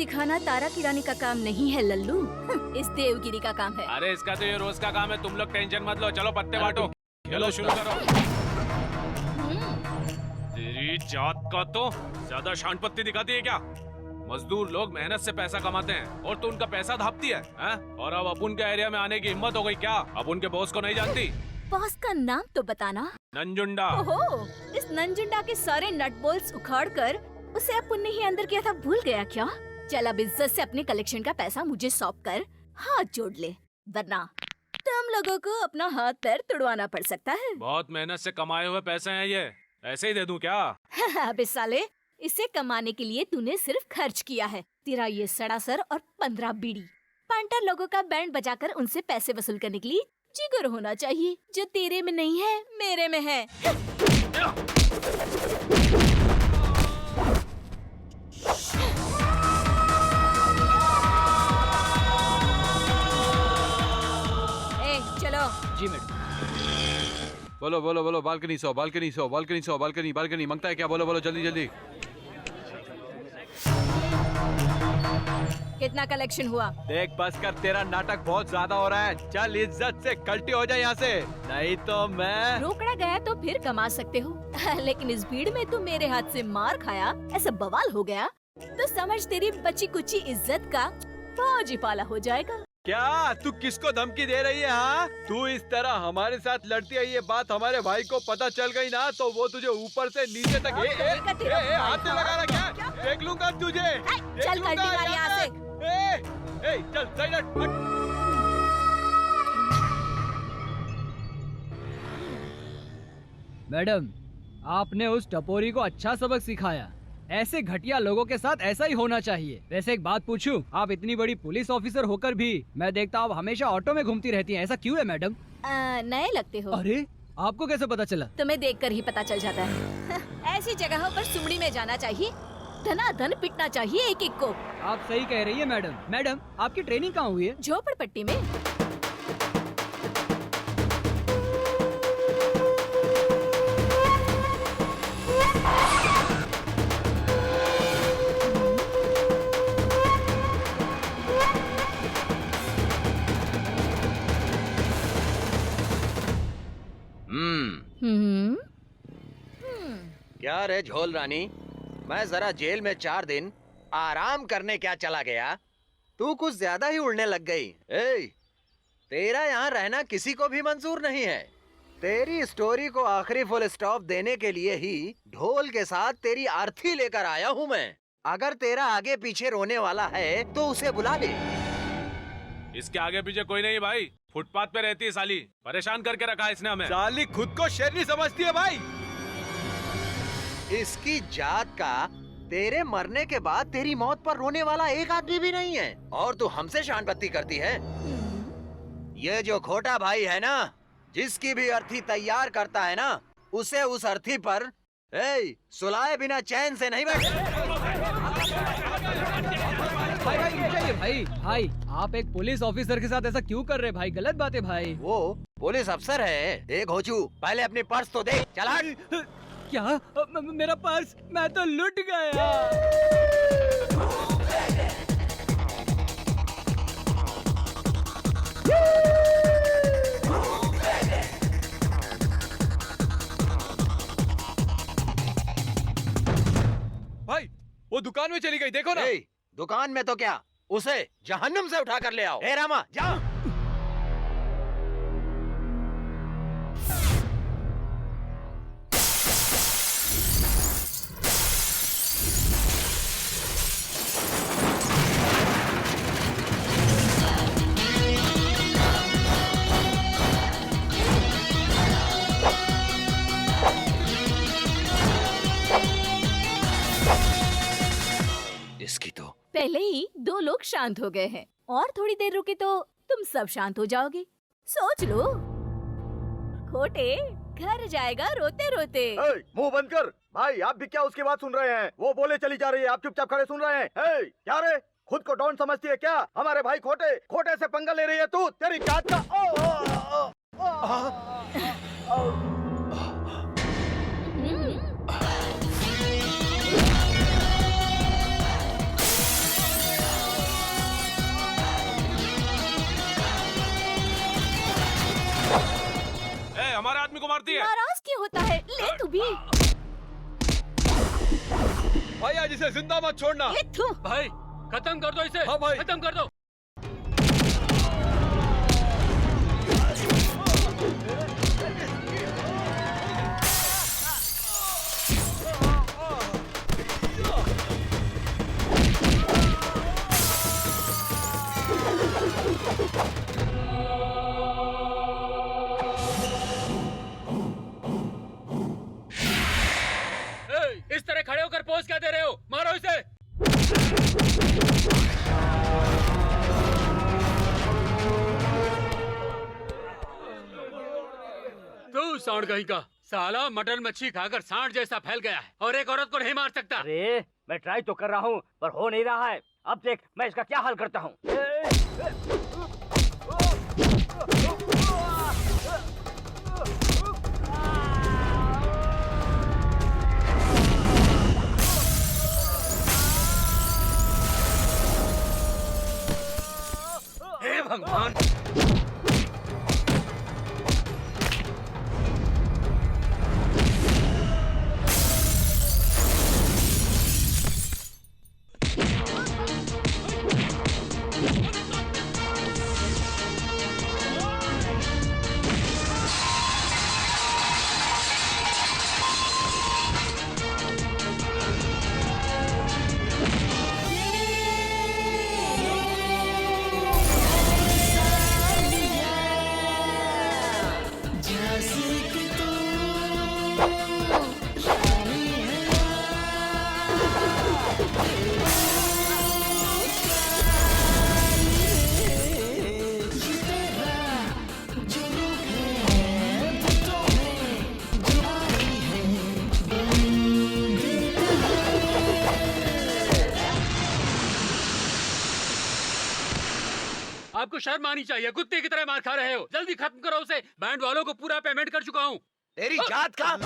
दिखाना तारा किरानी का काम नहीं है लल्लू, इस देवगिरी का काम है। अरे इसका तो ये रोज का काम है, तुम लोग टेंशन मत लो, चलो पत्ते बांटो, चलो शुरू करो। तेरी जात का तो ज्यादा शान पत्ती दिखाती है क्या? मजदूर लोग मेहनत से पैसा कमाते हैं और तू उनका पैसा धापती है, और अब अपुन के एरिया में आने की हिम्मत हो गई क्या? अपुन के बॉस को नहीं जानती? बॉस का नाम तो बताना। नंजुंडा। ओहो, इस नंजुंडा के सारे नट बोल्ट्स उखाड़ कर उसे अपुन ने ही अंदर किया था, भूल गया क्या? चल अब इज्जत से अपने कलेक्शन का पैसा मुझे सौंप कर हाथ जोड़ ले, वरना तुम लोगों को अपना हाथ पैर तुड़वाना पड़ सकता है। बहुत मेहनत से कमाए हुए पैसे हैं ये, ऐसे ही दे दूं क्या? अबे साले, इसे कमाने के लिए तूने सिर्फ खर्च किया है। तेरा ये सड़ा सर और 15 बीड़ी पंटर लोगों का बैंड बजाकर उनसे पैसे वसूल करने के लिए जिगर होना चाहिए, जो तेरे में नहीं है, मेरे में है। ए, चलो। जी मैडम। बोलो बोलो बोलो, balcony 100, balcony 100, balcony 100, balcony balcony मांगता है क्या? बोलो बोलो जल्दी जल्दी। कितना कलेक्शन हुआ? देख बस कर, तेरा नाटक बहुत ज्यादा हो रहा है। चल इज्जत से कल्टी हो जाए यहाँ से, नहीं तो मैं। रोकड़ा गया तो फिर कमा सकते हो, लेकिन इस भीड़ में तू मेरे हाथ से मार खाया, ऐसा बवाल हो गया तो समझ तेरी बची कुची इज्जत का फौजी पाला हो जाएगा। क्या तू किसको धमकी दे रही है? हाँ, तू इस तरह हमारे साथ लड़ती है, ये बात हमारे भाई को पता चल गई ना तो वो तुझे ऊपर से नीचे तक हाथ लगा रहा क्या? देख लूंगा तुझे। चल कल्टी मार यहाँ से। चल साइड हट। मैडम, आपने उस टपोरी को अच्छा सबक सिखाया। ऐसे घटिया लोगों के साथ ऐसा ही होना चाहिए। वैसे एक बात पूछूं, आप इतनी बड़ी पुलिस ऑफिसर होकर भी मैं देखता हूँ आप हमेशा ऑटो में घूमती रहती हैं, ऐसा क्यों है मैडम? नए लगते हो। अरे आपको कैसे पता चला? तुम्हें देखकर ही पता चल जाता है। ऐसी जगहों पर सुमड़ी में जाना चाहिए, धनाधन पिटना चाहिए एक एक को। आप सही कह रही है मैडम। मैडम, आपकी ट्रेनिंग कहाँ हुई है? झोपड़पट्टी में। क्या रे झोल रानी, मैं जरा जेल में 4 दिन आराम करने क्या चला गया, तू कुछ ज्यादा ही उड़ने लग गई। तेरा यहाँ रहना किसी को भी मंजूर नहीं है। तेरी स्टोरी को आखिरी फुल स्टॉप देने के लिए ही ढोल के साथ तेरी अर्थी लेकर आया हूँ मैं। अगर तेरा आगे पीछे रोने वाला है तो उसे बुला ले। इसके आगे पीछे कोई नहीं भाई, फुटपाथ पे रहती है साली, परेशान करके रखा है इसने हमें। साली खुद को शेरनी समझती है भाई। इसकी जात का तेरे मरने के बाद तेरी मौत पर रोने वाला एक आदमी भी नहीं है, और तू हमसे शानपत्ती करती है। ये जो खोटा भाई है ना, जिसकी भी अर्थी तैयार करता है ना, उसे उस अर्थी पर सुलाए बिना चैन से नहीं बैठ। भाई भाई, आप एक पुलिस ऑफिसर के साथ ऐसा क्यों कर रहे भाई? गलत बात है भाई। वो पुलिस अफसर है। एक होचू, पहले अपने पर्स तो देख। चल हट। क्या? मेरा पर्स? मैं तो लुट गया। भाई वो दुकान में चली गई, देखो ना। दुकान में तो क्या, उसे जहन्नुम से उठा कर ले आओ। रामा जा। इसकी तो पहले ही 2 लोग शांत हो गए हैं, और थोड़ी देर रुके तो तुम सब शांत हो जाओगे। सोच लो, खोटे घर जाएगा रोते रोते। मुंह बंद कर भाई, आप भी क्या उसकी बात सुन रहे हैं? वो बोले चली जा रही है, आप चुपचाप खड़े सुन रहे हैं। क्या रे, खुद को डॉन समझती है क्या? हमारे भाई खोटे खोटे से पंगा ले रही है तू। तेरी जात का हमारे आदमी को मारती है। नाराज क्यों होता है? ले तू भी। भाई आज इसे जिंदा मत छोड़ना। ले तू। भाई खत्म कर दो इसे। हाँ भाई। खत्म कर दो। इस तरह खड़े होकर पोज क्या दे रहे हो? मारो इसे। तू सांड कहीं का साला मटन मच्छी खाकर सांड जैसा फैल गया है और एक औरत को नहीं मार सकता। अरे मैं ट्राई तो कर रहा हूँ पर हो नहीं रहा है। अब देख मैं इसका क्या हल करता हूँ। हे भगवान। आपको शर्म आनी चाहिए। कुत्ते की तरह मार खा रहे हो। जल्दी खत्म करो उसे। बैंड वालों को पूरा पेमेंट कर चुका हूँ। तेरी जात का।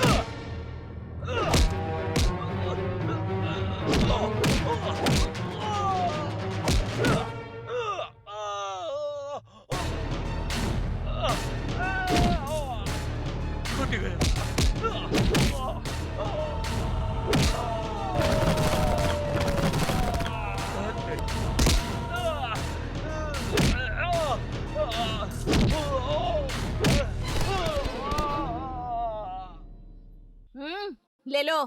छूट गया। ले लो।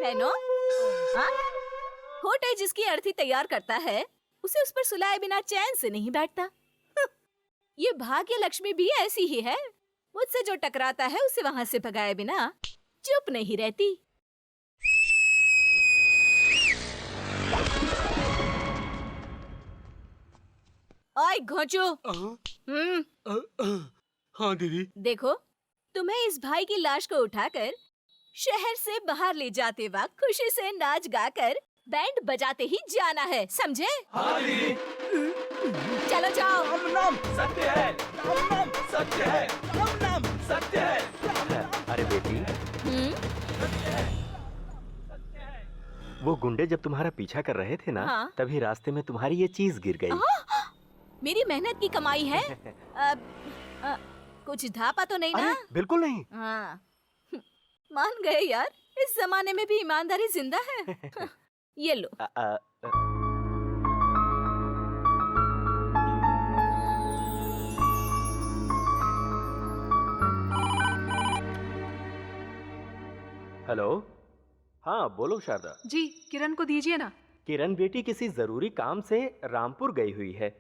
पहनो। हाँ? होठ है जिसकी अर्थी तैयार करता है उसे उस पर सुलाए बिना चैन से नहीं बैठता। ये भाग्य लक्ष्मी भी ऐसी ही है। मुझसे जो टकराता है उसे वहाँ से भगाए बिना चुप नहीं रहती। ओए घोंचू। हाँ दीदी। देखो तुम्हें इस भाई की लाश को उठाकर शहर से बाहर ले जाते वक्त खुशी से नाच गाकर बैंड बजाते ही जाना है, समझे? हाँ दीदी। चलो जाओ। राम नाम सत्य है, राम नाम सत्य है, राम नाम सत्य है। अरे बेटी वो गुंडे जब तुम्हारा पीछा कर रहे थे ना हाँ। तभी रास्ते में तुम्हारी ये चीज गिर गई। मेरी मेहनत की कमाई है। कुछ धापा तो नहीं ना? अरे बिल्कुल नहीं। हाँ। मान गए यार, इस जमाने में भी ईमानदारी जिंदा है। ये लो। हेलो। हाँ बोलो शारदा। जी किरण को दीजिए ना। किरण बेटी किसी जरूरी काम से रामपुर गई हुई है।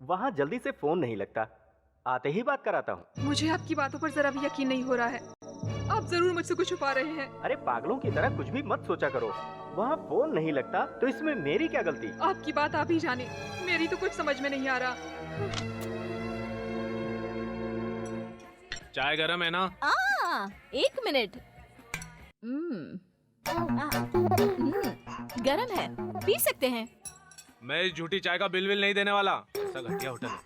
वहाँ जल्दी से फोन नहीं लगता। आते ही बात कराता हूँ। मुझे आपकी बातों पर जरा भी यकीन नहीं हो रहा है। आप जरूर मुझसे कुछ छुपा रहे हैं। अरे पागलों की तरह कुछ भी मत सोचा करो। वहाँ फोन नहीं लगता तो इसमें मेरी क्या गलती? आपकी बात आप ही जाने, मेरी तो कुछ समझ में नहीं आ रहा। चाय गरम है ना? एक मिनट। गरम है, पी सकते हैं। मैं इस झूठी चाय का बिल नहीं देने वाला। ऐसा घटिया होटल है।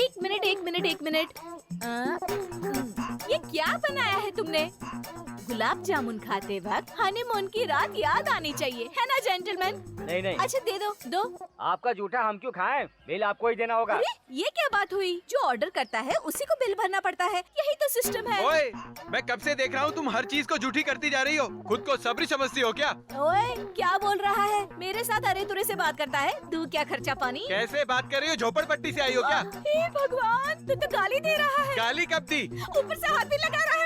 एक मिनट। ये क्या बनाया है तुमने? गुलाब जामुन खाते वक्त हनीमून की रात याद आनी चाहिए, है ना जेंटलमैन? नहीं नहीं, अच्छा दे दो। आपका जूठा हम क्यों खाएं? बिल आपको ही देना होगा। अरे ये क्या बात हुई? जो ऑर्डर करता है उसी को बिल भरना पड़ता है, यही तो सिस्टम है। ओए, मैं कब से देख रहा हूँ तुम हर चीज को झूठी करती जा रही हो। खुद को सबरी समझती हो क्या? ओए क्या बोल रहा है? मेरे साथ अरे तुरे से बात करता है, तू क्या खर्चा पानी? कैसे बात कर रही हो? झोपड़पट्टी से आई हो क्या? हे भगवान, तू तो गाली दे रहा है, गाली कब दी? ऊपर से हाथ भी लगा रहा है।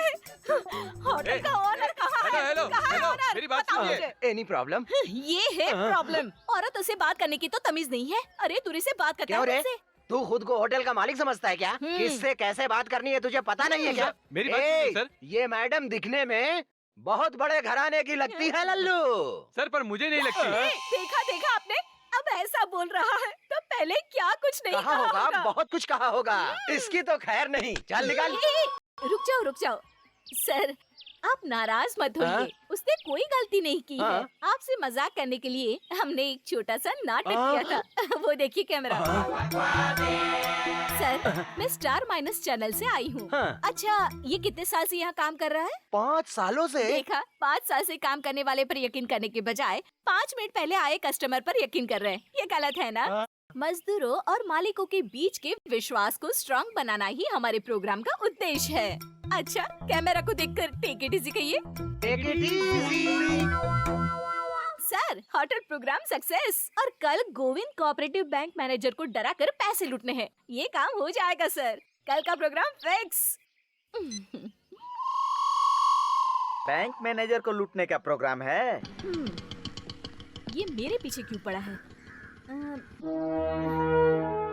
होटल का ऑनर कहाँ है? हेलो, कहाँ है हेलो, ऑनर? मेरी बात बताओ सुनिए। मुझे। Any problem? ये है प्रॉब्लम। औरतों से बात करने की तो तमीज नहीं है। अरे तुरे से बात करता क्यों है रे? मुझसे। तू खुद को होटल का मालिक समझता है क्या? किससे कैसे बात करनी है तुझे पता नहीं है क्या? मेरी बात सुनिए, सर। ये मैडम दिखने में बहुत बड़े घराने की लगती है लल्लू। सर पर मुझे नहीं लगती। देखा आपने? अब ऐसा बोल रहा है तो पहले क्या कुछ नहीं कहा होगा, बहुत कुछ कहा होगा। इसकी तो खैर नहीं। चल निकाल। रुक जाओ सर, आप नाराज मत होइए। उसने कोई गलती नहीं की है। आपसे मजाक करने के लिए हमने एक छोटा सा नाटक किया था। वो देखिए कैमरा। सर, मैं स्टार माइनस चैनल से आई हूँ। अच्छा, ये कितने साल से यहाँ काम कर रहा है? 5 सालों से। देखा, 5 साल से काम करने वाले पर यकीन करने के बजाय 5 मिनट पहले आए कस्टमर पर यकीन कर रहे हैं। ये गलत है ना? मजदूरों और मालिकों के बीच के विश्वास को स्ट्रॉन्ग बनाना ही हमारे प्रोग्राम का उद्देश्य है। अच्छा, कैमरा को देखकर टेक इट इजी कहिए। Take it easy। Sir, hotel programme success. और कल गोविंद कोऑपरेटिव बैंक मैनेजर को डरा कर पैसे लूटने हैं। ये काम हो जाएगा सर। कल का प्रोग्राम फिक्स। बैंक मैनेजर को लूटने का प्रोग्राम है। ये मेरे पीछे क्यों पड़ा है?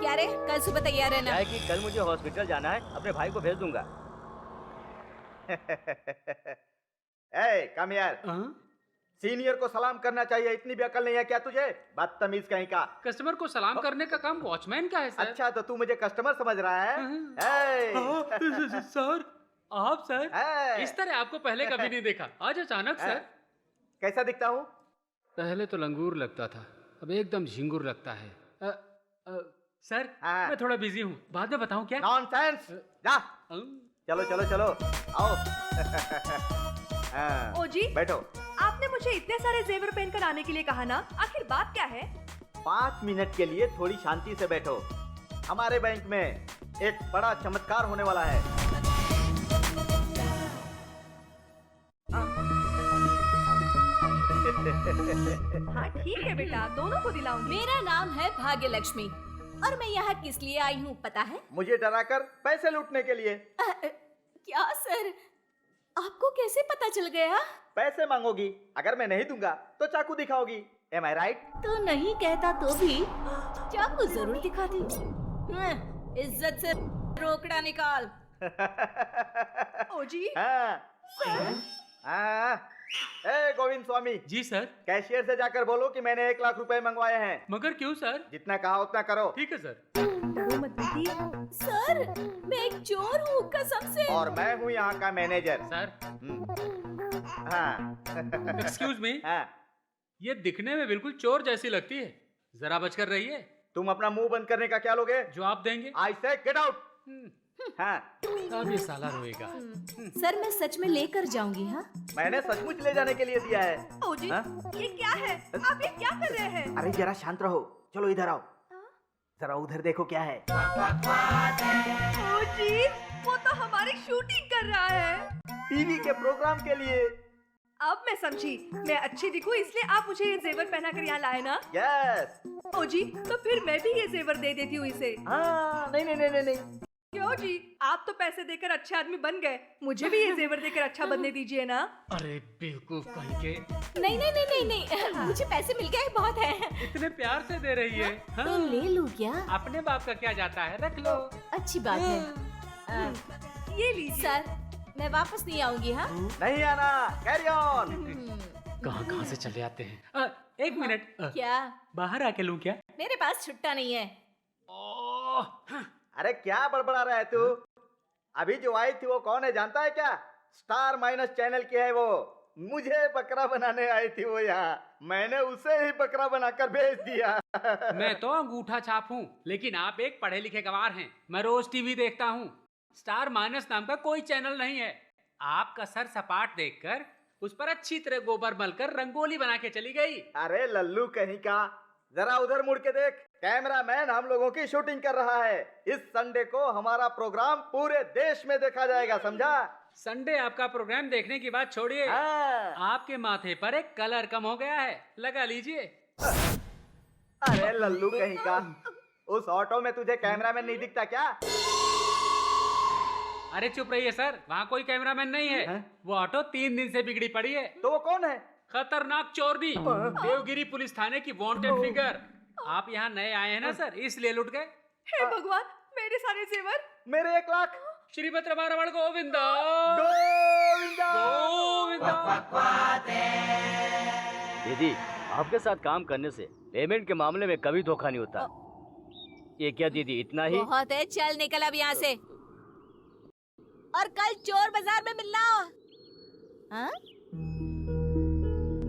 क्या रे, कल सुबह तैयार रहना। क्या है कि कल मुझे हॉस्पिटल जाना है, अपने भाई को भेज दूंगा। ए, कम यार। सीनियर को सलाम करना चाहिए, इतनी भी अकल नहीं है क्या तुझे? बदतमीज कहीं का। कस्टमर को सलाम करने का काम वॉचमैन का है सर। अच्छा, तो तू मुझे कस्टमर समझ रहा है? ए, सर, आप सर, ए, इस तरह आपको पहले कभी नहीं देखा, आज अचानक सर। कैसा दिखता हूँ? पहले तो लंगूर लगता था, अब एकदम झिंगुर लगता है। सर, हाँ। मैं थोड़ा बिजी हूँ, बाद में बताऊँ क्या? नॉनसेंस। जा, चलो चलो चलो, आओ। हाँ, ओ जी, बैठो। आपने मुझे इतने सारे जेवर पहनकर आने के लिए कहा ना, आखिर बात क्या है? 5 मिनट के लिए थोड़ी शांति से बैठो। हमारे बैंक में एक बड़ा चमत्कार होने वाला है। हाँ ठीक है बेटा, दोनों को दिलाऊंगी। मेरा नाम है भाग्य लक्ष्मी और मैं यहाँ किस लिए आई हूँ पता है? मुझे डराकर पैसे लूटने के लिए। क्या सर, आपको कैसे पता चल गया? पैसे मांगोगी, अगर मैं नहीं दूंगा तो चाकू दिखाओगी। Am I right? तो नहीं कहता तो भी चाकू जरूर दिखाती। इज्जत से रोकड़ा निकाल। ओ जी, हाँ। हाँ। ए गोविंद स्वामी जी सर। कैशियर से जाकर बोलो कि मैंने 1 लाख रुपए मंगवाए हैं। मगर क्यों सर? जितना कहा उतना करो। ठीक है सर। डरो मत बेटी। सर, मैं एक चोर हूँ कसम से। और मैं हूँ यहाँ का मैनेजर। सर, हाँ। एक्सक्यूज मी, हाँ। ये दिखने में बिल्कुल चोर जैसी लगती है, जरा बचकर रहिए। तुम अपना मुंह बंद करने का क्या लोगे? जो आप देंगे। आई से गेट आउट। हाँ। अब ये साला रोएगा। सर, मैं सच में लेकर जाऊंगी। हाँ, मैंने सचमुच ले जाने के लिए दिया है। ओ जी, हाँ? ये क्या है? आप ये क्या कर रहे हैं? अरे जरा शांत रहो, चलो इधर आओ। जरा उधर देखो क्या है। ओ जी, वो तो हमारी शूटिंग कर रहा है। टीवी के प्रोग्राम के लिए। अब मैं समझी, मैं अच्छी दिखूं इसलिए आप मुझे ये जेवर पहना कर यहाँ लाए ना? यस। ओ जी, तो फिर मैं भी ये जेवर दे देती हूँ इसे। हाँ, नहीं नहीं नहीं नहीं नहीं। क्यों जी, आप तो पैसे देकर अच्छे आदमी बन गए, मुझे भी ये जेवर देकर अच्छा बनने दीजिए ना। अरे बेवकूफ कहीं के, नहीं नहीं नहीं नहीं नहीं, मुझे पैसे मिल गए, बहुत है। इतने प्यार से दे रही है। तो हाँ? ले लूँ क्या? अपने बाप का क्या जाता है, रख लो। अच्छी बात है। ये लीजिए। सर, मैं वापस नहीं आऊंगी। हाँ, नहीं आना, कैरी ऑन। कहाँ से चले आते हैं। एक मिनट, क्या? बाहर आके लूं क्या? मेरे पास छुट्टा नहीं है। अरे क्या बड़बड़ा रहा है तू? अभी जो आई थी वो कौन है जानता है क्या? स्टार माइनस चैनल की है वो। मुझे बकरा बनाने आई थी वो यहाँ, मैंने उसे ही बकरा बनाकर भेज दिया। मैं तो अंगूठा छाप हूँ, लेकिन आप एक पढ़े लिखे गवार हैं। मैं रोज टीवी देखता हूँ। स्टार माइनस नाम का कोई चैनल नहीं है। आपका सर सपाट देखकर उस पर अच्छी तरह गोबर मलकर रंगोली बना के चली गई। अरे लल्लू कहीं का, जरा उधर मुड़ के देख, कैमरामैन हम लोगों की शूटिंग कर रहा है। इस संडे को हमारा प्रोग्राम पूरे देश में देखा जाएगा, समझा? संडे आपका प्रोग्राम देखने की बात छोड़िए, हाँ। आपके माथे पर एक कलर कम हो गया है, लगा लीजिए। अरे लल्लू कहीं का, उस ऑटो में तुझे कैमरामैन नहीं दिखता क्या? अरे चुप रहिए सर, वहाँ कोई कैमरामैन नहीं है। वो ऑटो 3 दिन से बिगड़ी पड़ी है। तो वो कौन है? खतरनाक चोरनी, देवगिरी पुलिस थाने की वांटेड फिगर। आप यहाँ नए आए हैं ना सर, इसलिए लुट गए। हे भगवान, मेरे सारे जेवर। मेरे 1 लाख। श्रीमत रमण गोविंदा गोविंदा गोविंदा। दीदी, आपके साथ काम करने से पेमेंट के मामले में कभी धोखा नहीं होता। ये क्या दीदी, इतना ही? बहुत है, चल निकल अब यहाँ से। और कल चोर बाजार में मिलना। हाँ?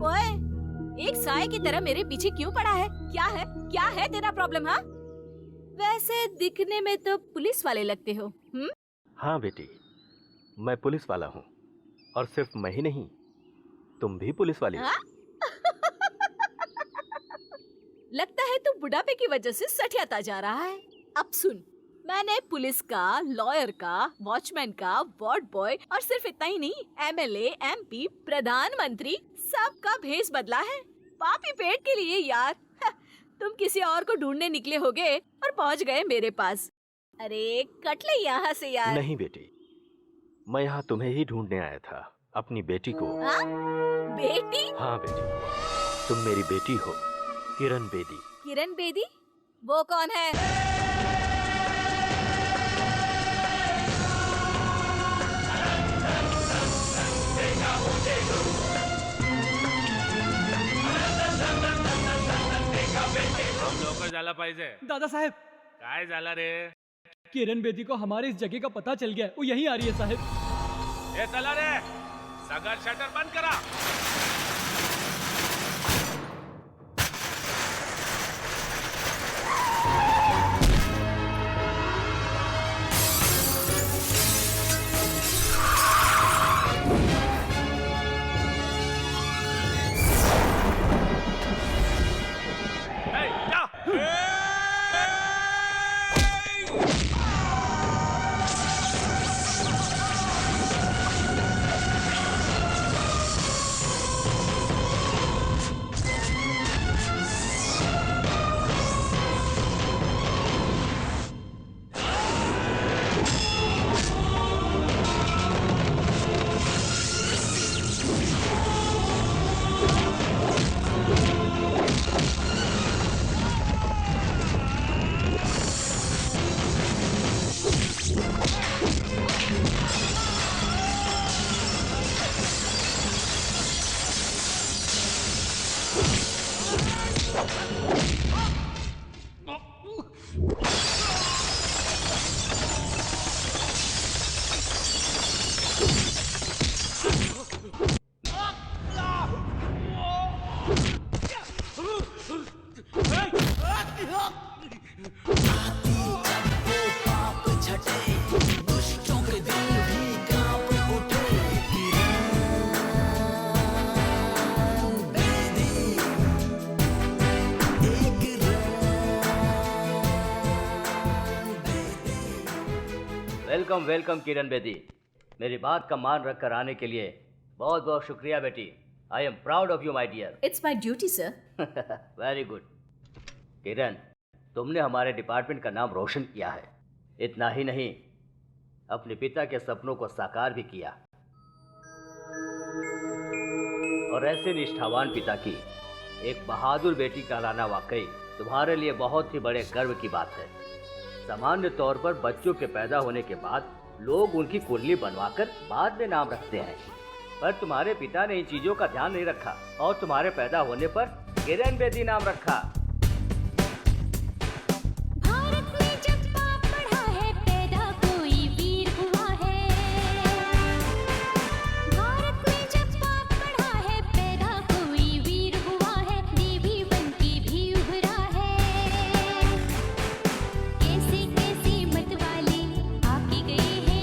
ओए, एक साए की तरह मेरे पीछे क्यों पड़ा है? क्या है तेरा प्रॉब्लम? हाँ, वैसे दिखने में तो पुलिस वाले लगते हो। हाँ बेटी, मैं पुलिस वाला हूँ, और सिर्फ मैं ही नहीं, तुम भी पुलिस वाली हो। हाँ? लगता है तू बुढ़ापे की वजह से सठियाता जा रहा है। अब सुन, मैंने पुलिस का, लॉयर का, वॉचमैन का, वार्ड बॉय और सिर्फ इतना ही नहीं, MLA, MP, प्रधानमंत्री सबका भेष बदला है, पापी पेट के लिए यार। तुम किसी और को ढूंढने निकले होगे और पहुंच गए मेरे पास। अरे कट ले यहाँ से यार। नहीं बेटी, मैं यहाँ तुम्हें ही ढूंढने आया था, अपनी बेटी को। हाँ? बेटी? हाँ बेटी, तुम मेरी बेटी हो, किरण बेदी। किरण बेदी? वो कौन है? लवकर झाला पाहिजे। दादा साहेब, काय झाला रे? किरण बेदी को हमारे इस जगह का पता चल गया है, वो यहीं आ रही है साहब। ए चला रे, सगळं शटर बंद करा। वेलकम वेलकम किरण बेदी, मेरी बात का मान रख कर आने के लिए बहुत बहुत शुक्रिया बेटी। I am proud of you my dear. It's my duty sir. Very good. Kiran, तुमने हमारे डिपार्टमेंट का नाम रोशन किया है। इतना ही नहीं, अपने पिता के सपनों को साकार भी किया। और ऐसे निष्ठावान पिता की एक बहादुर बेटी कहलाना वाकई तुम्हारे लिए बहुत ही बड़े गर्व की बात है। सामान्य तौर पर बच्चों के पैदा होने के बाद लोग उनकी कुंडली बनवाकर बाद में नाम रखते हैं, पर तुम्हारे पिता ने इन चीजों का ध्यान नहीं रखा और तुम्हारे पैदा होने पर किरण बेदी नाम रखा। भारत में जब बाप बढ़ा है, पैदा कोई वीर हुआ है। भारत में जब बाप बढ़ा है, पैदा कोई वीर हुआ है। देवी बन के भी उभरा है। कैसे कैसे मत वाले आके गए हैं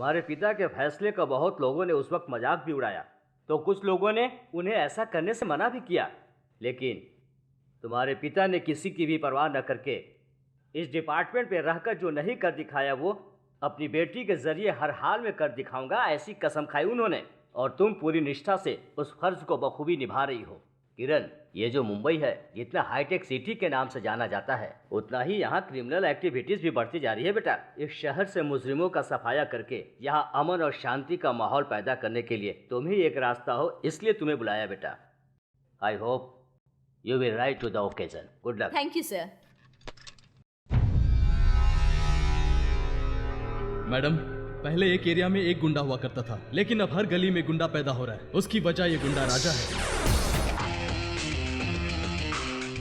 तुम्हारे पिता के फैसले का बहुत लोगों ने उस वक्त मजाक भी उड़ाया, तो कुछ लोगों ने उन्हें ऐसा करने से मना भी किया, लेकिन तुम्हारे पिता ने किसी की भी परवाह न करके इस डिपार्टमेंट पे रहकर जो नहीं कर दिखाया वो अपनी बेटी के जरिए हर हाल में कर दिखाऊंगा, ऐसी कसम खाई उन्होंने। और तुम पूरी निष्ठा से उस फर्ज को बखूबी निभा रही हो। किरण, ये जो मुंबई है जितना हाईटेक सिटी के नाम से जाना जाता है, उतना ही यहाँ क्रिमिनल एक्टिविटीज भी बढ़ती जा रही है बेटा। इस शहर से मुजरिमों का सफाया करके यहाँ अमन और शांति का माहौल पैदा करने के लिए तुम ही एक रास्ता हो, इसलिए तुम्हें बुलाया बेटा। I hope you will rise to the occasion. Good luck. Thank you sir. Madam, पहले एक एरिया में एक गुंडा हुआ करता था, लेकिन अब हर गली में गुंडा पैदा हो रहा है। उसकी वजह ये गुंडा राजा है।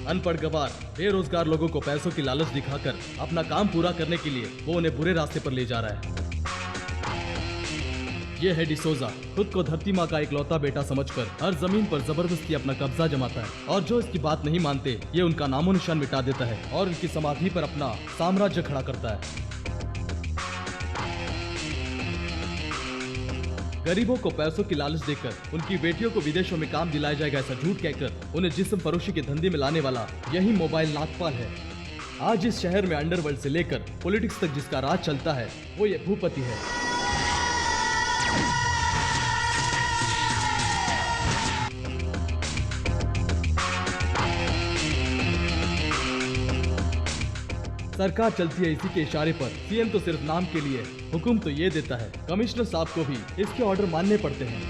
अनपढ़ गवार बेरोजगार लोगों को पैसों की लालच दिखाकर अपना काम पूरा करने के लिए वो उन्हें बुरे रास्ते पर ले जा रहा है। ये है डिसोजा, खुद को धरती माँ का इकलौता बेटा समझकर हर जमीन पर जबरदस्ती अपना कब्जा जमाता है, और जो इसकी बात नहीं मानते ये उनका नामो निशान मिटा देता है और उनकी समाधि पर अपना साम्राज्य खड़ा करता है। गरीबों को पैसों की लालच देकर उनकी बेटियों को विदेशों में काम दिलाया जाएगा ऐसा झूठ कहकर उन्हें जिस्म फरोशी के धंधे में लाने वाला यही मोबाइल नागपाल है। आज इस शहर में अंडरवर्ल्ड से लेकर पॉलिटिक्स तक जिसका राज चलता है वो ये भूपति है। सरकार चलती है इसी के इशारे पर। सीएम तो सिर्फ नाम के लिए, हुक्म तो ये देता है। कमिश्नर साहब को भी इसके ऑर्डर मानने पड़ते हैं।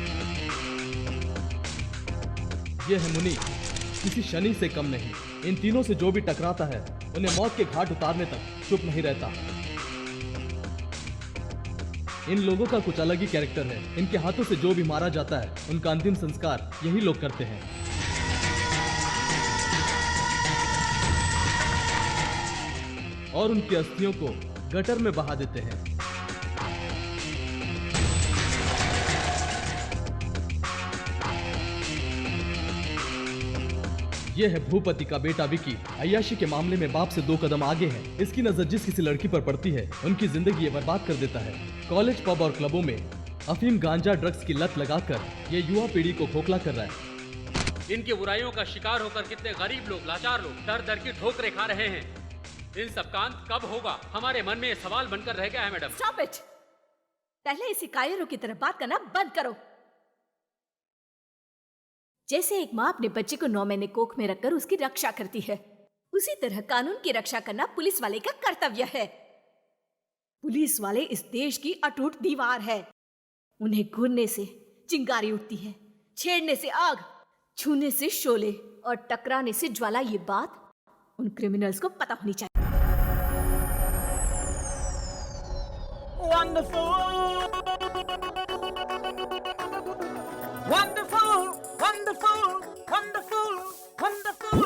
ये है मुनि, किसी शनि से कम नहीं। इन तीनों से जो भी टकराता है उन्हें मौत के घाट उतारने तक चुप नहीं रहता। इन लोगों का कुछ अलग ही कैरेक्टर है। इनके हाथों से जो भी मारा जाता है उनका अंतिम संस्कार यही लोग करते हैं। और उनकी अस्थियों को गटर में बहा देते हैं। यह है भूपति का बेटा विकी। अय्याशी के मामले में बाप से 2 कदम आगे है। इसकी नजर जिस किसी लड़की पर पड़ती है उनकी जिंदगी ये बर्बाद कर देता है। कॉलेज, पब और क्लबों में अफीम, गांजा, ड्रग्स की लत लगाकर ये युवा पीढ़ी को खोखला कर रहा है। इनकी बुराइयों का शिकार होकर कितने गरीब लोग, लाचार लोग दर दर की ठोकरें खा रहे हैं। इन सब का अंत कब होगा, हमारे मन में ये सवाल बनकर रह गया है मैडम। Stop it. पहले इसी कायरों की तरह बात करना बंद करो। जैसे एक माँ अपने बच्चे को 9 महीने कोख में रखकर उसकी रक्षा करती है, उसी तरह कानून की रक्षा करना पुलिस वाले का कर्तव्य है। पुलिस वाले इस देश की अटूट दीवार है। उन्हें घूरने से चिंगारी उठती है, छेड़ने से आग, छूने से शोले और टकराने से ज्वाला। ये बात उन क्रिमिनल्स को पता होनी चाहिए। Wonderful, wonderful, wonderful, wonderful.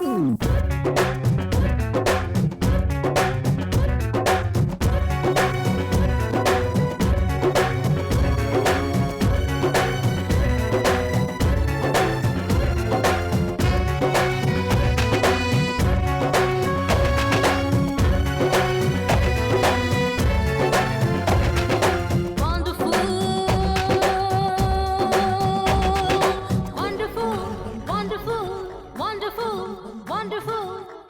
Wonderful, wonderful, wonderful.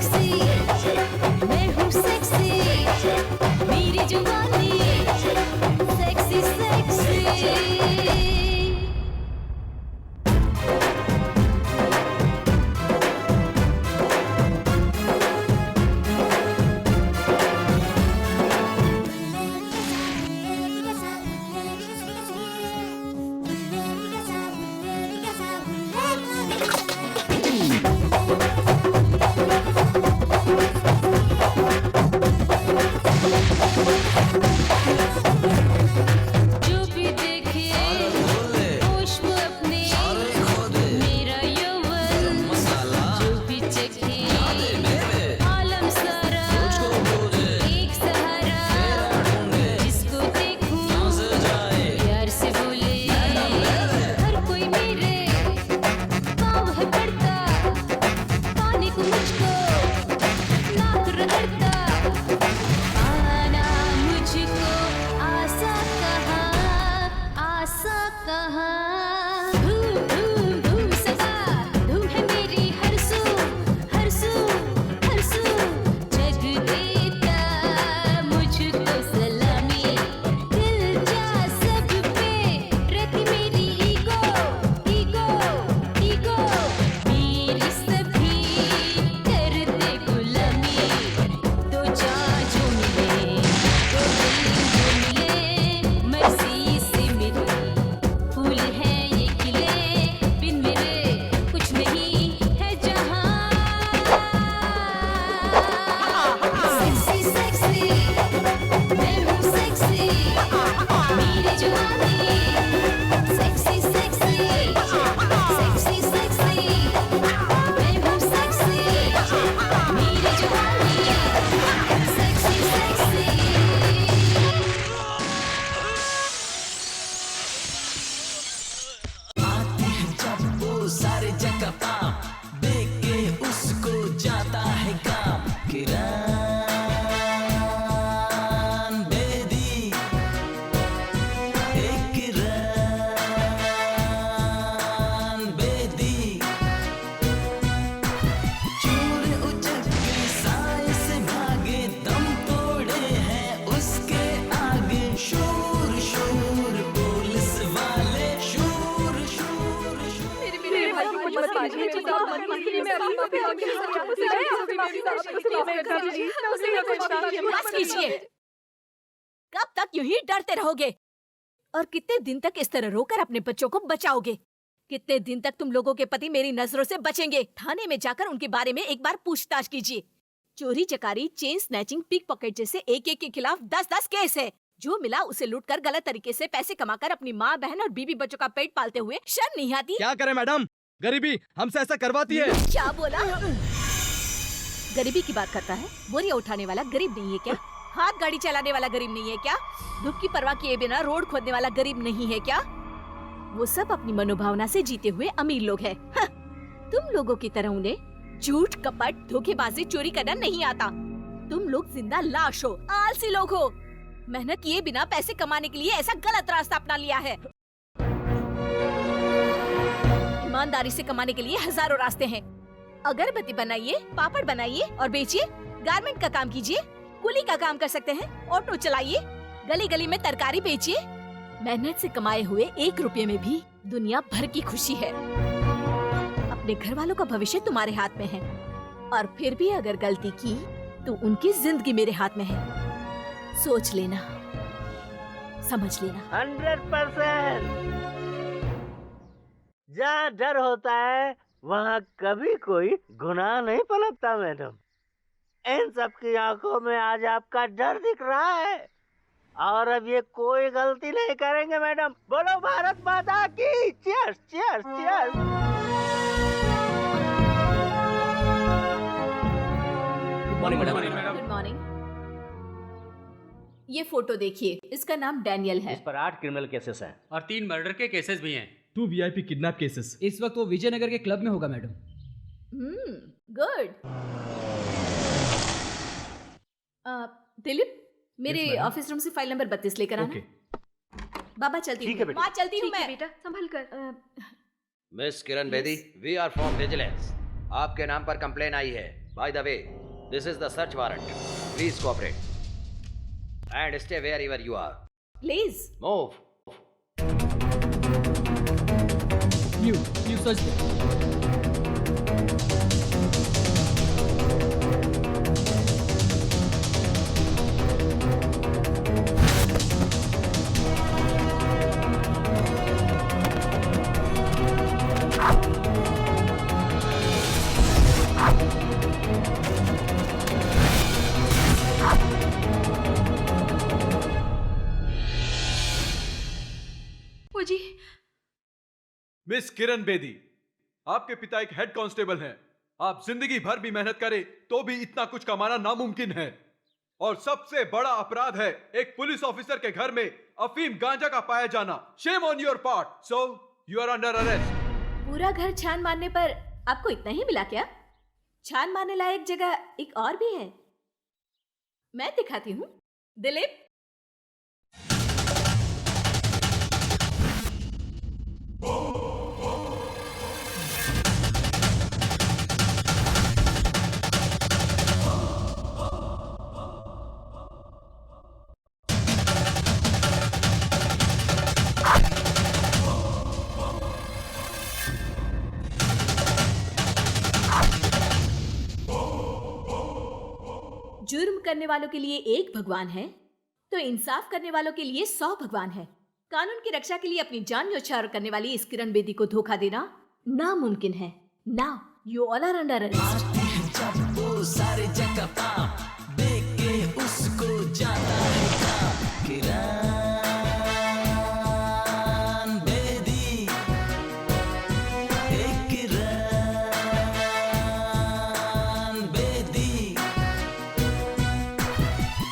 Sexy, मैं हूँ सेक्सी, मेरी जवानी सेक्सी सेक्सी। जो भी देखे होश में अपने, मेरा यौवन जो भी चखे, आलम सारा एक सहारा, जिसको देखूं प्यार से बोले, हर कोई मेरे पाँव है पड़ता, पाने को मुझको नाक रगड़ता, आना मुझको आशा कहाँ, धूम धूम धूम सदा, धूम है मेरी हर सू हर सू हर सू, जग देता मुझको सलामी, दिल जा सब पे रहती मेरी ईगो ईगो ईगो, मेरी सभी करते गुलामी, दो जान जो मिले, दो दिल जो मिले, मर्जी से मेरे फूल है ये खिले, बिन मेरे कुछ नहीं है जहाँ। सेक्सी सेक्सी, मैं हूँ सेक्सी, मेरी जवानी सेक्सी सेक्सी सेक्सी सेक्सी, मैं हूँ सेक्सी, मेरी जवानी सेक्सी सेक्सी। आती है जब वो सारे जगह पाप देख के उसको जाता है काम, किरण बेदी, एक किरण बेदी, चोर उचक के साए से भागे, दम तोड़े हैं उसके आगे, शोर शोर पुलिस वाले, शोर शोर शोर। मेरे भाई को कुछ मत कीजिए, बस कीजिए। कब तक यूं ही डरते रहोगे? और कितने दिन तक इस तरह रोकर अपने बच्चों को बचाओगे? कितने दिन तक तुम लोगों के पति मेरी नजरों से बचेंगे? थाने में जाकर उनके बारे में एक बार पूछताछ कीजिए। चोरी चकारी, चेन स्नैचिंग, पिक पॉकेट जैसे एक एक के खिलाफ 10-10 केस है। जो मिला उसे लूटकर गलत तरीके से पैसे कमाकर अपनी माँ, बहन और बीबी बच्चों का पेट पालते हुए शर्म नहीं आती? क्या करें मैडम, गरीबी हमसे ऐसा करवाती है। क्या बोला? गरीबी की बात करता है? बोरिया उठाने वाला गरीब नहीं है क्या? हाथ गाड़ी चलाने वाला गरीब नहीं है क्या? धूप की परवाह किए बिना रोड खोदने वाला गरीब नहीं है क्या? वो सब अपनी मनोभावना से जीते हुए अमीर लोग हैं। हाँ, तुम लोगों की तरह उन्हें झूठ, कपट, धोखेबाजी, चोरी करना नहीं आता। तुम लोग जिंदा लाश हो, आलसी लोग हो। मेहनत किए बिना पैसे कमाने के लिए ऐसा गलत रास्ता अपना लिया है। ईमानदारी से कमाने के लिए हजारों रास्ते हैं। अगरबत्ती बनाइए, पापड़ बनाइए और बेचिए, गारमेंट का काम कीजिए, कुली का काम कर सकते हैं, ऑटो चलाइए, गली गली में तरकारी बेचिए। मेहनत से कमाए हुए 1 रुपये में भी दुनिया भर की खुशी है। अपने घर वालों का भविष्य तुम्हारे हाथ में है, और फिर भी अगर गलती की तो उनकी जिंदगी मेरे हाथ में है। सोच लेना, समझ लेना। 100%। जहाँ डर होता है वहाँ कभी कोई गुनाह नहीं पनपता मैडम। इन सब की आंखों में आज आपका डर दिख रहा है, और अब ये कोई गलती नहीं करेंगे मैडम। बोलो भारत माता की। Cheers cheers cheers. Good morning. ये फोटो देखिए, इसका नाम डैनियल है। इस पर 8 क्रिमिनल केसेस हैं और 3 मर्डर के केसेस भी हैं। 2 VIP किडनैप केसेस। इस वक्त वो विजयनगर के क्लब में होगा मैडम। गुड। दिलीप, मेरे madam. ऑफिस रूम से फाइल नंबर 32 लेकर आना। ओके। बाबा चलती ठीक हूँ। है बेटा। माँ चलती हूँ ठीक है मैं। बेटा, संभल कर। Miss Kiran Bedi, we are from vigilance. आपके नाम पर कंप्लेन आई है। By the way, this is the search warrant. Please cooperate. And stay wherever you are. Please. Move. You search them. ओ जी, मिस किरण बेदी, आपके पिता एक हेड कांस्टेबल हैं। आप जिंदगी भर भी मेहनत करें तो भी इतना कुछ कमाना नामुमकिन है। और सबसे बड़ा अपराध है एक पुलिस ऑफिसर के घर में अफीम गांजा का पाया जाना। Shame on your part. So you are under arrest. पूरा घर छान मारने पर आपको इतना ही मिला क्या? छान मारने लायक जगह एक और भी है, मैं दिखाती हूँ। दिलीप, जुर्म करने वालों के लिए एक भगवान है तो इंसाफ करने वालों के लिए 100 भगवान है। कानून की रक्षा के लिए अपनी जान न्यौछावर करने वाली इस किरण बेदी को धोखा देना नामुमकिन है। Now you all are under arrest. जब वो सारे जगह पाप देख के उसको जाता है काम। किरण बेदी, एक किरण बेदी,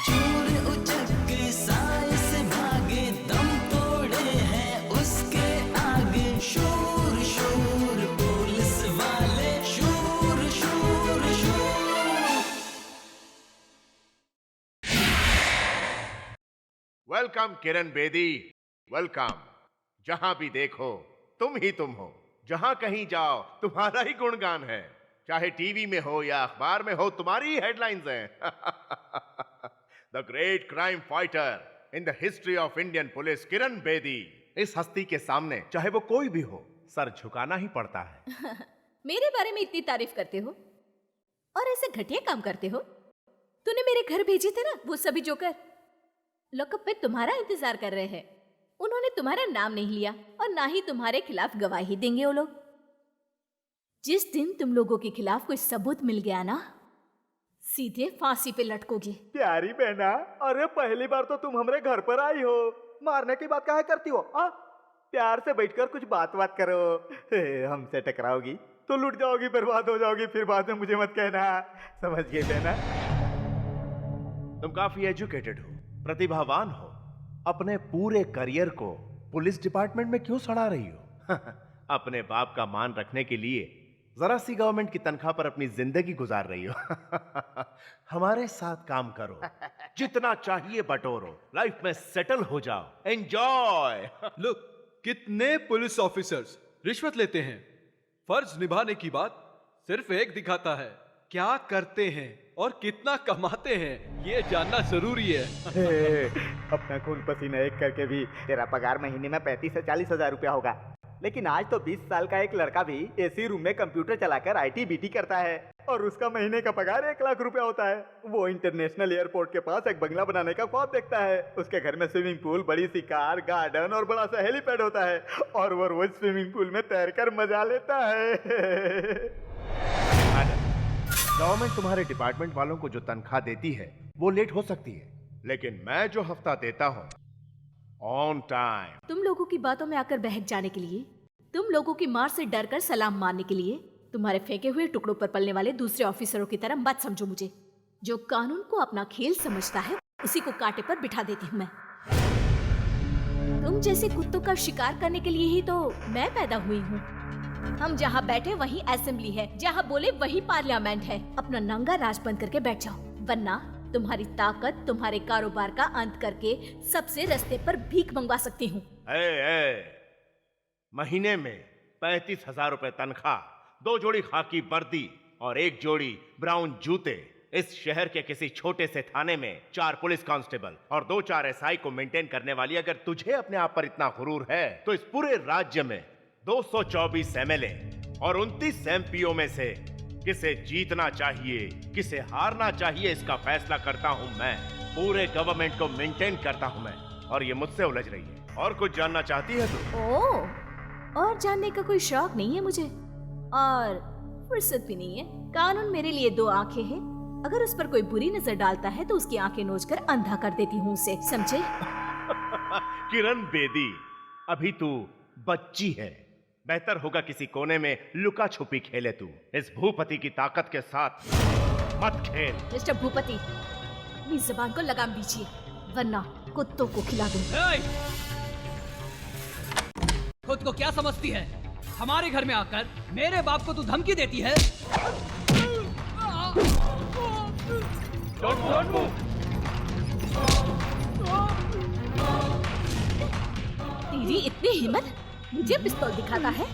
चूर उचक के साए से भागे, दम तोड़े हैं उसके आगे। शूर शूर पुलिस वाले, शूर शूर शूर। Welcome Kiran Bedi, welcome. जहां भी देखो तुम ही तुम हो, जहां कहीं जाओ तुम्हारा ही गुणगान है। चाहे टीवी में हो या अखबार में हो, तुम्हारी ही हेडलाइंस हैं। The great crime fighter in the history of Indian police, Kiran Bedi. इस हस्ती के सामने चाहे वो कोई भी हो, सर झुकाना ही पड़ता है। मेरे बारे में इतनी तारीफ करते हो और ऐसे घटिया काम करते हो। तूने मेरे घर भेजे थे ना वो सभी जोकर, लॉकअप में तुम्हारा इंतजार कर रहे हैं। उन्होंने तुम्हारा नाम नहीं लिया और ना ही तुम्हारे खिलाफ गवाही देंगे वो लोग। जिस दिन तुम लोगों के खिलाफ कोई सबूत मिल गया ना, सीधे फांसी पे लटकोगे। प्यारी बहना, अरे पहली बार तो तुम हमारे घर पर आई हो, मारने की बात काहे करती हो? प्यार से बैठकर कुछ बात करो। हमसे टकराओगी तो लुट जाओगी, बर्बाद हो जाओगी, फिर बाद में मुझे मत कहना। समझ गए बहना? तुम काफी एजुकेटेड हो, प्रतिभावान हो। अपने पूरे करियर को पुलिस डिपार्टमेंट में क्यों सड़ा रही हो? अपने बाप का मान रखने के लिए जरा सी गवर्नमेंट की तनख्वाह पर अपनी जिंदगी गुजार रही हो। हमारे साथ काम करो, जितना चाहिए बटोरो, लाइफ में सेटल हो जाओ, एंजॉय। लुक, कितने पुलिस ऑफिसर्स रिश्वत लेते हैं। फर्ज निभाने की बात सिर्फ एक दिखाता है, क्या करते हैं और कितना कमाते हैं ये जानना जरूरी है। अपना खून पसीना एक करके भी तेरा पगार महीने में 35 से 40 हजार रुपया होगा, लेकिन आज तो 20 साल का एक लड़का भी एसी रूम में कंप्यूटर चलाकर IT BT करता है और उसका महीने का पगार 1 लाख रुपया होता है। वो इंटरनेशनल एयरपोर्ट के पास एक बंगला बनाने का ख्वाब देखता है। उसके घर में स्विमिंग पूल, बड़ी सी कार, गार्डन और बड़ा सा हेलीपैड होता है और वो रोज स्विमिंग पूल में तैरकर मजा लेता है। गवर्नमेंट तुम्हारे डिपार्टमेंट वालों को जो तनख्वाह देती है वो लेट हो सकती है, लेकिन मैं जो हफ्ता देता हूँ ऑन टाइम। तुम लोगों की बातों में आकर बहक जाने के लिए, तुम लोगों की मार से डरकर सलाम मारने के लिए, तुम्हारे फेंके हुए टुकड़ों पर पलने वाले दूसरे ऑफिसरों की तरह मत समझो मुझे। जो कानून को अपना खेल समझता है उसी को कांटे पर बिठा देती हूँ मैं। तुम जैसे कुत्तों का शिकार करने के लिए ही तो मैं पैदा हुई हूँ। हम जहाँ बैठे वहीं असेंबली है, जहाँ बोले वहीं पार्लियामेंट है। अपना नंगा राज बंद करके बैठ जाओ, वरना तुम्हारी ताकत तुम्हारे कारोबार का अंत करके सबसे रास्ते पर भीख मंगवा सकती हूँ। महीने में 35,000 रुपए तनख्वाह, 2 जोड़ी खाकी वर्दी, और एक जोड़ी ब्राउन जूते इस शहर के किसी छोटे से थाने में 4 पुलिस कांस्टेबल और 2-4 एसआई को मेंटेन करने वाली अगर तुझे अपने आप पर इतना गुरूर है तो इस पूरे राज्य में 224 एमएलए और 29 एमपीओ में से किसे जीतना चाहिए किसे हारना चाहिए इसका फैसला करता हूं मैं। पूरे गवर्नमेंट को मेंटेन करता हूं मैं और ये मुझसे उलझ रही है। और कुछ जानना चाहती है तू? और जानने का कोई शौक नहीं है मुझे और फुर्सत भी नहीं है। कानून मेरे लिए 2 आंखें हैं। अगर उस पर कोई बुरी नजर डालता है तो उसकी आंखें नोचकर अंधा कर देती हूँ उसे, समझे? किरण बेदी, अभी तू बच्ची है। बेहतर होगा किसी कोने में लुका छुपी खेले तू। इस भूपति की ताकत के साथ मत खेल। मिस्टर भूपति, अपनी जुबान को लगाम दीजिए वरना कुत्तों को खिला दूंगा। खुद को क्या समझती है? हमारे घर में आकर मेरे बाप को तू धमकी देती है? तेरी इतनी हिम्मत, मुझे पिस्तौल दिखाता है?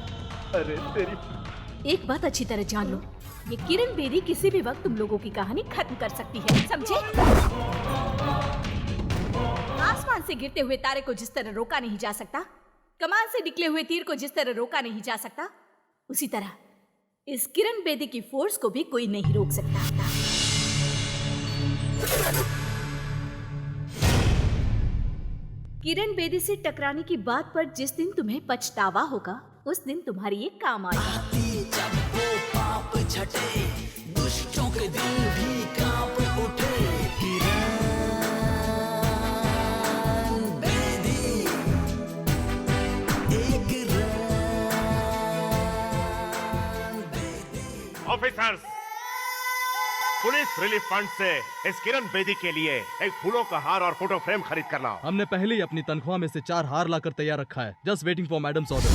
अरे तेरी। एक बात अच्छी तरह जान लो, ये किरण बेदी किसी भी वक्त तुम लोगों की कहानी खत्म कर सकती है, समझे? आसमान से गिरते हुए तारे को जिस तरह रोका नहीं जा सकता, कमान से निकले हुए तीर को जिस तरह रोका नहीं जा सकता, उसी तरह इस किरण बेदी की फोर्स को भी कोई नहीं रोक सकता। किरण बेदी से टकराने की बात पर जिस दिन तुम्हें पछतावा होगा उस दिन तुम्हारी ये काम आएगा। जब वो पाप छटे दुष्टों के दिल भी कांप उठे। ऑफिसर्स, पुलिस रिलीफ फंड से इस किरण बेदी के लिए एक फूलों का हार और फोटो फ्रेम खरीद कर लाओ। हमने पहले ही अपनी तनख्वाह में से 4 हार लाकर तैयार रखा है। Just waiting for madams order.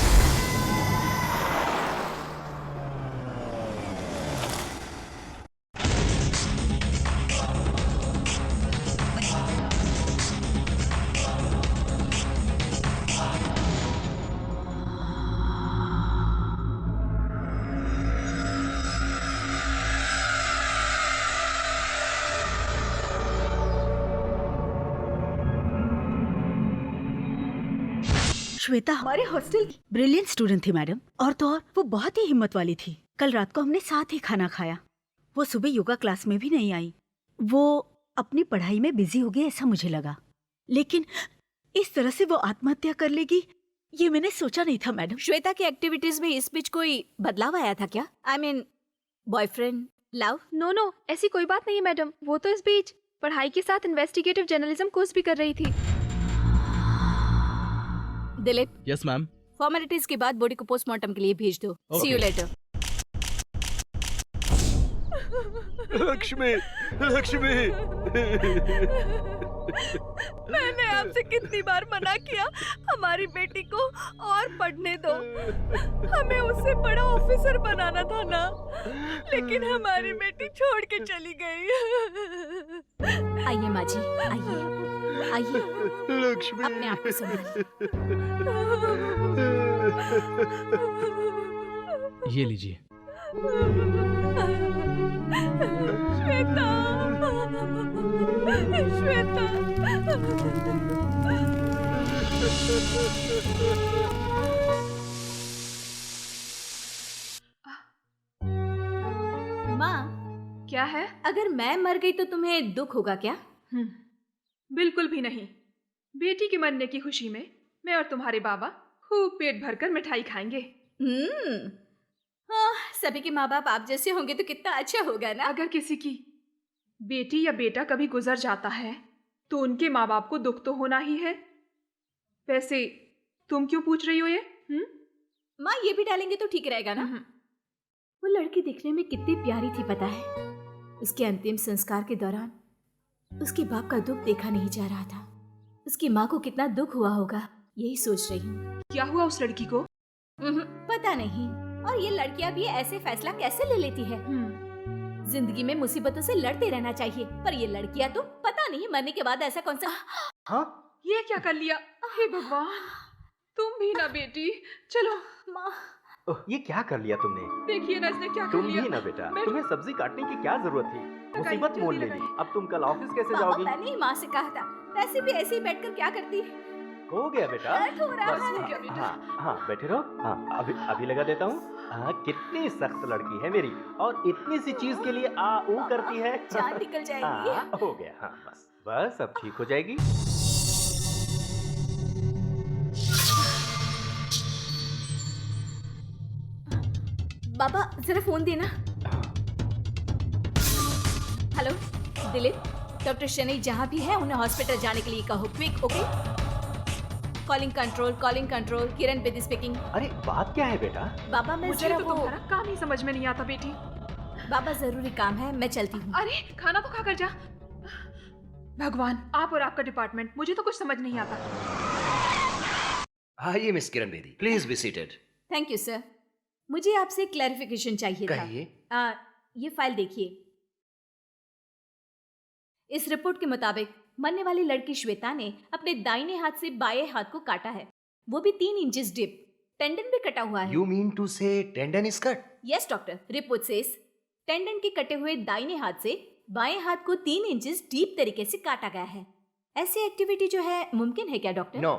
Shweta हमारे हॉस्टल की ब्रिलियंट स्टूडेंट थी मैडम, और तो और वो बहुत ही हिम्मत वाली थी। कल रात को हमने साथ ही खाना खाया। वो सुबह योगा क्लास में भी नहीं आई। वो अपनी पढ़ाई में बिजी हो गई ऐसा मुझे लगा, लेकिन इस तरह से वो आत्महत्या कर लेगी ये मैंने सोचा नहीं था मैडम। श्वेता की एक्टिविटीज में इस बीच कोई बदलाव आया था क्या? I mean boyfriend, love? No, ऐसी कोई बात नहीं है मैडम। वो तो इस बीच पढ़ाई के साथ इन्वेस्टिगेटिव जर्नलिज्म कोर्स भी कर रही थी। Dilip, yes ma'am. फॉर्मेलिटीज के बाद बॉडी को पोस्टमार्टम के लिए भेज दो। सी यू लेटर। लक्ष्मी, लक्ष्मी। मैंने आपसे कितनी बार मना किया हमारी बेटी को और पढ़ने दो। हमें उससे बड़ा ऑफिसर बनाना था ना, लेकिन हमारी बेटी छोड़ के चली गई। आइए माँ जी, आइए लक्ष्मी, अपने आप को संभालिए। ये लीजिए। श्वेता, श्वेता। माँ, क्या है? अगर मैं मर गई तो तुम्हें दुख होगा क्या? बिल्कुल भी नहीं। बेटी के मरने की खुशी में मैं और तुम्हारे बाबा खूब पेट भरकर मिठाई खाएंगे। सभी के माँ बाप आप जैसे होंगे तो कितना अच्छा होगा ना। अगर किसी की बेटी या बेटा कभी गुजर जाता है तो उनके माँ बाप को दुख तो होना ही है। वैसे तुम क्यों पूछ रही हो ये? माँ, ये भी डालेंगे तो ठीक रहेगा ना? वो लड़की दिखने में कितनी प्यारी थी पता है? उसके अंतिम संस्कार के दौरान उसके बाप का दुख देखा नहीं जा रहा था। उसकी माँ को कितना दुख हुआ होगा, यही सोच रही हूँ। क्या हुआ उस लड़की को? पता नहीं। और ये लड़कियाँ भी ऐसे फैसला कैसे ले लेती है? जिंदगी में मुसीबतों से लड़ते रहना चाहिए, पर ये लड़कियाँ तो पता नहीं मरने के बाद ऐसा कौन सा। हाँ? ये क्या कर लिया? हे भगवान, तुम भी ना बेटी। चलो माँ। ओह, ये क्या कर लिया तुमने? देखिए ना इसने क्या कर तुम लिया। भी ना बेटा, मैं- तुम्हें सब्जी काटने की क्या जरूरत थी? मुसीबत मोल ले ली। अब तुम कल ऑफिस कैसे पापा, जाओगी? मैंने ही माँ से कहा था, वैसे भी ऐसे ही बैठकर क्या करती। हो गया बेटा। दर्द हो रहा बस, है। हाँ हाँ बैठे रहो। हाँ अभी लगा देता हूँ। हाँ कितनी सख्त लड़की है मेरी, और इतनी सी चीज के लिए आ ऊ करती है। जान निकल जाएगी। हाँ हो गया। हाँ बस अब ठीक हो जाएगी। बाबा जरा फोन देना। हेलो दिलीप, डॉक्टर शनि जहाँ भी है उन्हें हॉस्पिटल जाने के लिए कहो, quick. Okay, calling control, Kiran Bedi speaking. अरे बात क्या है बेटा? बाबा मैं मुझे जरा तो वो तुम्हारा काम ही समझ में नहीं आता बेटी। बाबा जरूरी काम है, मैं चलती हूँ। अरे खाना तो खा कर जा। भगवान, आप और आपका डिपार्टमेंट, मुझे तो कुछ समझ नहीं आता। आइए miss Kiran Bedi, please be seated. Thank you sir. मुझे आपसे क्लैरिफिकेशन चाहिए था। कहिए। ये फाइल देखिए। इस रिपोर्ट के मुताबिक मरने वाली लड़की श्वेता ने अपने दाहिने हाथ से बाएं हाथ को काटा है, वो भी 3 इंचेस डीप। टेंडन भी कटा हुआ है। यू मीन टू से tendon is cut? Yes doctor, report says tendon के कटे हुए दाहिने हाथ से बाएं हाथ को 3 इंचेस डीप तरीके से काटा गया है। ऐसी एक्टिविटी जो है मुमकिन है क्या doctor? No,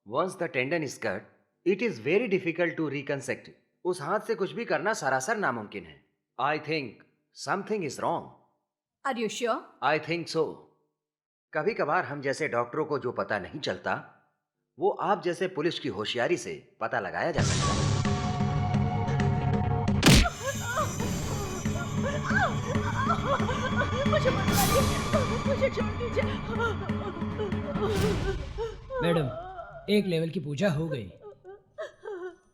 once the tendon is cut, it is very difficult to reconstruct. उस हाथ से कुछ भी करना सरासर नामुमकिन है। I think something is wrong. Are you sure? I think so. कभी कभार हम जैसे डॉक्टरों को जो पता नहीं चलता, वो आप जैसे पुलिस की होशियारी से पता लगाया जा सकता है। मुझे छोड़ दीजिए। मैडम, एक लेवल की पूजा हो गई।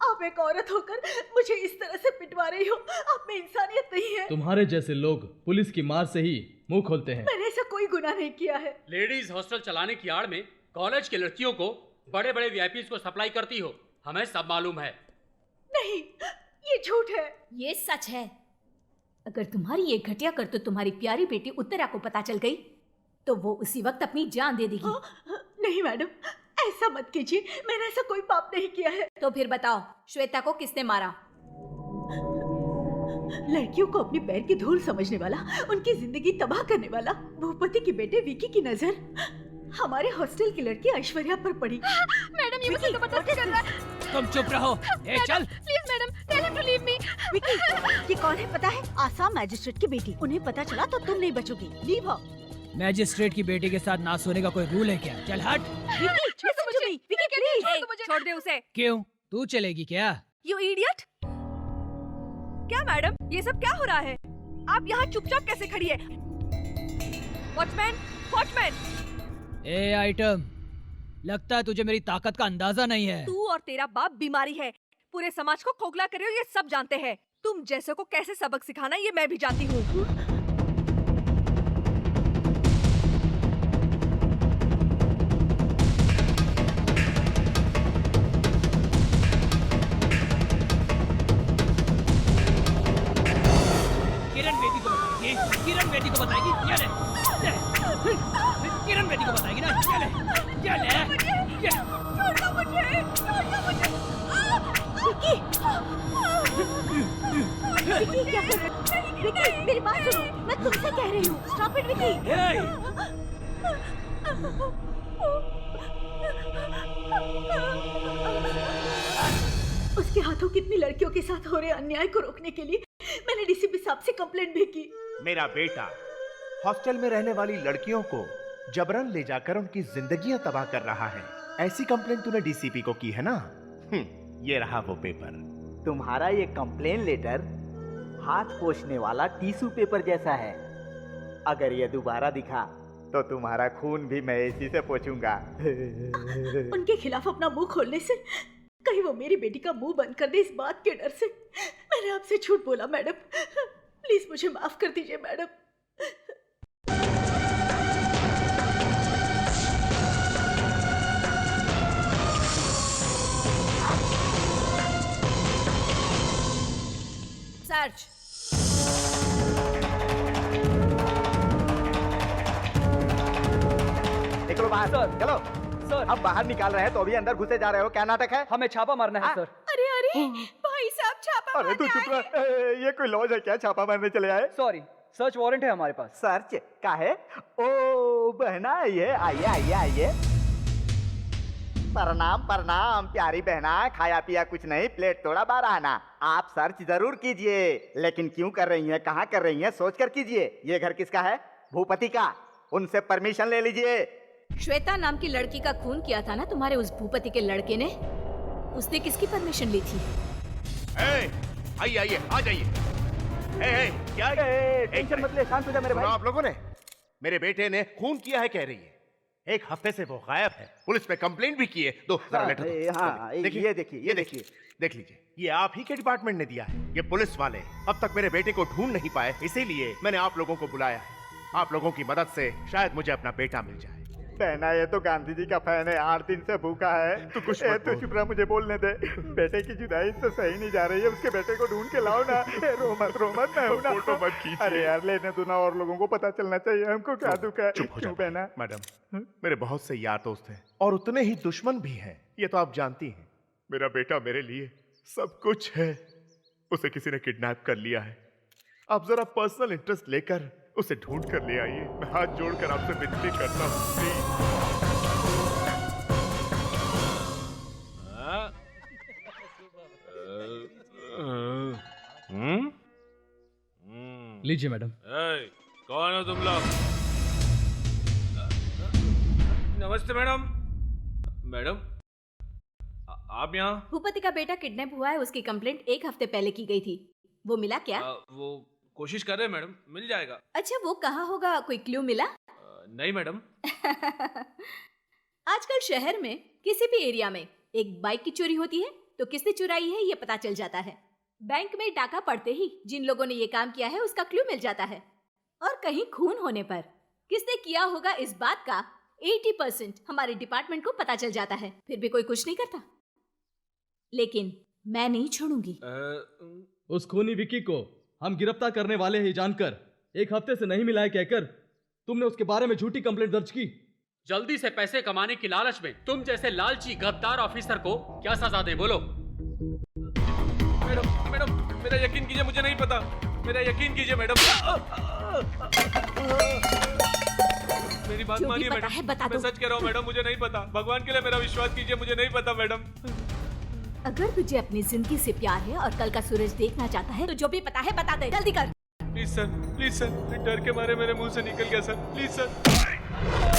आप एक औरत होकर मुझे इस तरह से पिटवा रही हो, आप में इंसानियत नहीं है। तुम्हारे जैसे लोग पुलिस की मार से ही मुंह खोलते हैं। मैंने ऐसा कोई गुनाह नहीं किया है। लेडीज हॉस्टल चलाने की आड़ में कॉलेज के लड़कियों को बड़े बड़े वीआईपीज को सप्लाई करती हो, हमें सब मालूम है। नहीं, ये झूठ है। ये सच है। अगर तुम्हारी ये घटिया कर तो तुम्हारी प्यारी बेटी उत्तरा को पता चल गई तो वो उसी वक्त अपनी जान दे देगी। नहीं मैडम, ऐसा मत कीजिए, मैंने ऐसा कोई पाप नहीं किया है। तो फिर बताओ, श्वेता को किसने मारा? लड़कियों को अपने पैर की धूल समझने वाला, उनकी जिंदगी तबाह करने वाला भूपति के बेटे विकी की नजर हमारे हॉस्टल की लड़की ऐश्वर्या पर पड़ी। मैडम ये मुझे जबरदस्ती कर रहा है। तुम चुप रहो। ए चल। Please madam, tell him to leave me. Vicky, ये कौन है पता है? आसाम मैजिस्ट्रेट की बेटी। उन्हें पता चला तो तुम नहीं बचोगी। Leave her. मैजिस्ट्रेट की बेटी के साथ ना सोने का कोई रूल है क्या? चल हट। विकी प्लीज छोड़ दे उसे। क्यों? तू चलेगी क्या? You idiot! क्या मैडम, ये सब क्या हो रहा है? आप यहाँ चुपचाप कैसे खड़ी है? Watchman, watchman! ए आइटम, लगता है तुझे मेरी ताकत का अंदाजा नहीं है। तू और तेरा बाप बीमारी है, पूरे समाज को खोखला कर रहे हो, ये सब जानते हैं। तुम जैसे को कैसे सबक सिखाना ये मैं भी जानती हूँ। किरण बेटी को बताएगी। ये ले, किरण बेटी को बताएगी ना। ये ले, ये ले। छोड़ दो मुझे, छोड़ दो मुझे। विकी क्या कर रहे हो? विकी मेरी बात सुनो, मैं तुमसे कह रही हूँ। Stop it Vicky. उसके हाथों कितनी लड़कियों के साथ हो रहे अन्याय को रोकने के लिए मैंने डीसीपी साहब से कंप्लेंट भी की। मेरा बेटा हॉस्टल में रहने वाली लड़कियों को जबरन ले जाकर उनकी जिंदगियां तबाह कर रहा है। ऐसी कंप्लेंट तूने डीसीपी को की है ना? ये रहा वो पेपर। तुम्हारा ये कंप्लेन लेटर हाथ पोंछने वाला टिश्यू पेपर जैसा है। अगर ये दोबारा दिखा तो तुम्हारा खून भी मैं इसी से पोंछूंगा। उनके खिलाफ अपना मुंह खोलने से कहीं वो मेरी बेटी का मुंह बंद कर दे, इस बात के डर से मैंने आपसे झूठ बोला। मैडम प्लीज मुझे माफ कर दीजिए मैडम। सर्च। निकलो बाहर। चलो सर, अब बाहर निकाल रहे हैं तो अभी अंदर घुसे जा रहे हो। क्या नाटक है? हमें छापा मारना है सर। अरे अरे भाई साहब अरे तू चुप रह। ये कोई लॉज है क्या, छापा मारने चले आए? सॉरी, सर्च वारंट है हमारे पास। सर्च का है? ओ बहना आइए आइए आइए आइए। प्रणाम प्रणाम प्यारी बहना, खाया पिया कुछ नहीं, प्लेट तोड़ा बाहर आना। आप सर्च जरूर कीजिए, लेकिन क्यों कर रही हैं, कहाँ कर रही हैं, सोच कर कीजिए। ये घर किसका है? भूपति का। उनसे परमिशन ले लीजिए। श्वेता नाम की लड़की का खून किया था ना तुम्हारे उस भूपति के लड़के ने, उसने किसकी परमिशन ली थी? आइए आइए आ जाइए। क्या टेंशन मत ले, शांत हो जा मेरे भाई। आप लोगों ने मेरे बेटे ने खून किया है कह रही है। एक हफ्ते से वो गायब है, पुलिस में कंप्लेंट भी की है। दो जरा लेटर दो। हाँ, ये देखिए ये देखिए। देख लीजिए, ये आप ही के डिपार्टमेंट ने दिया है। ये पुलिस वाले अब तक मेरे बेटे को ढूंढ नहीं पाए, इसीलिए मैंने आप लोगों को बुलाया है। आप लोगों की मदद से शायद मुझे अपना बेटा मिल जाए। बहना ये तो गांधी जी का फैन है, 8 दिन से भूखा है। तू कुछ तू चुप रहा, मुझे बोलने दे। बेटे की जुदाई तो सही नहीं जा रही है, उसके बेटे को ढूंढ के लाओ ना। रो मत मैं हूं ना। फोटो मत खींचिए। अरे यार लेने दो ना, और लोगों को पता चलना चाहिए हमको क्या दुख है। चुप हो क्यों जाओ बहना? मैडम, मेरे बहुत से यार दोस्त हैं और उतने ही दुश्मन भी हैं, ये तो आप जानती हैं। मेरा बेटा मेरे लिए सब कुछ है। उसे किसी ने किडनैप कर लिया है। आप जरा पर्सनल इंटरेस्ट लेकर उसे ढूंढ कर ले आइए। मैं हाथ जोड़कर आपसे विनती करता हूँ, प्लीज। लीजिए मैडम। कौन हो तुम लोग? नमस्ते मैडम। मैडम आप यहाँ? भूपति का बेटा किडनैप हुआ है, उसकी कंप्लेंट 1 हफ्ते पहले की गई थी। वो मिला क्या? वो कोशिश कर रहे हैं मैडम, मिल जाएगा। अच्छा वो कहाँ होगा, कोई क्लू मिला? नहीं मैडम। आजकल शहर में किसी भी एरिया में एक बाइक की चोरी होती है तो किसने चुराई है ये पता चल जाता है। बैंक में डाका पड़ते ही जिन लोगों ने ये काम किया है उसका क्लू मिल जाता है। और कहीं खून होने पर किसने किया होगा इस बात का 80% हमारे डिपार्टमेंट को पता चल जाता है, फिर भी कोई कुछ नहीं करता। लेकिन मैं नहीं छोड़ूंगी। उस खूनी विक्की को हम गिरफ्तार करने वाले हैं जानकर 1 हफ्ते से नहीं मिला है कहकर तुमने उसके बारे में झूठी कंप्लेंट दर्ज की। जल्दी से पैसे कमाने की लालच में तुम जैसे लालची गद्दार ऑफिसर को क्या सजा दें, बोलो? मैडम मैडम मेरा यकीन कीजिए, मुझे नहीं पता। मेरा यकीन कीजिए मैडम। मेरी बात मानिए मैडम, मैं सच कह रहा हूँ मैडम, मुझे नहीं पता। भगवान के लिए मेरा विश्वास कीजिए, मुझे नहीं पता मैडम। अगर तुझे अपनी जिंदगी से प्यार है और कल का सूरज देखना चाहता है तो जो भी पता है बता दे, जल्दी कर। प्लीज सर, डर के मारे मेरे मुंह से निकल गया सर, प्लीज सर।